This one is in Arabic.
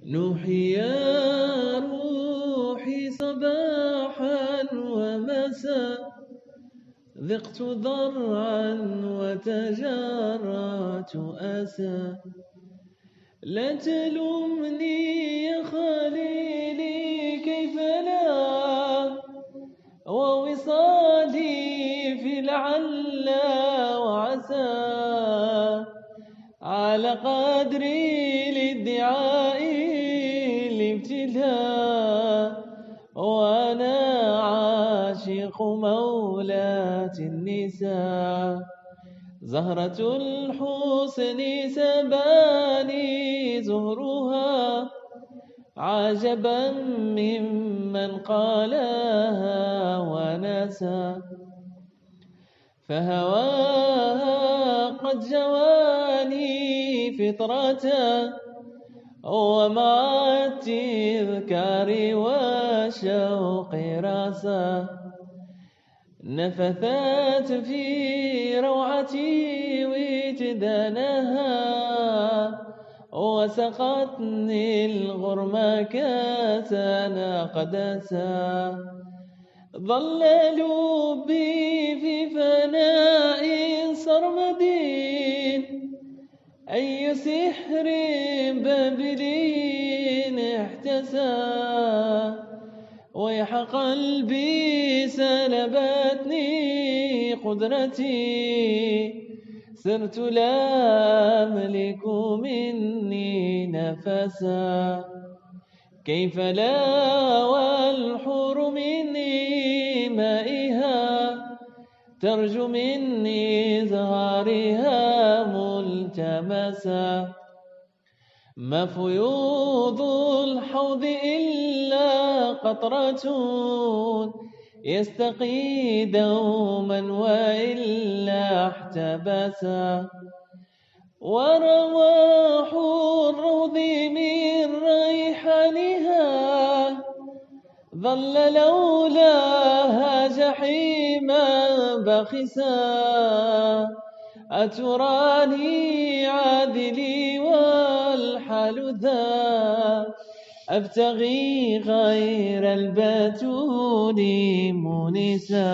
نوحي يا روحي صباحا ومساء، ذقت ضرعا وتجرعت أسى. لا تلومني يا خليلي كيف لا، ووصالي في لعل وعسى، على قدري للدعاء الابتلاء، وأنا عاشق مولاة النساء. زهرة الحسن سباني زهرها، عجبا ممن قالها ونسى. فهواها قد جواني فطرة، ومع التذكار والشوق راسا. نفثت في روعتي وجدانها، وسقتني الغرم كاسا قدسا. ظل لبي في فناء سرمد، أي سحر بابلي احتسى. ويح قلبي سلبتني قدرتي، صرت لا أملك مني نفسا. كيف لا والحور مني مائها، ترجو مني زهارها ملتمسا. ما فيوض الحوض إلا قطرة، يستقي دوما وإلا احتبسا. ورواح الروض من ريحانها، ظل لولاها جحيما بخسا. أتراني عاذلي والحال ذا، أبتغي غير البتول مونسا.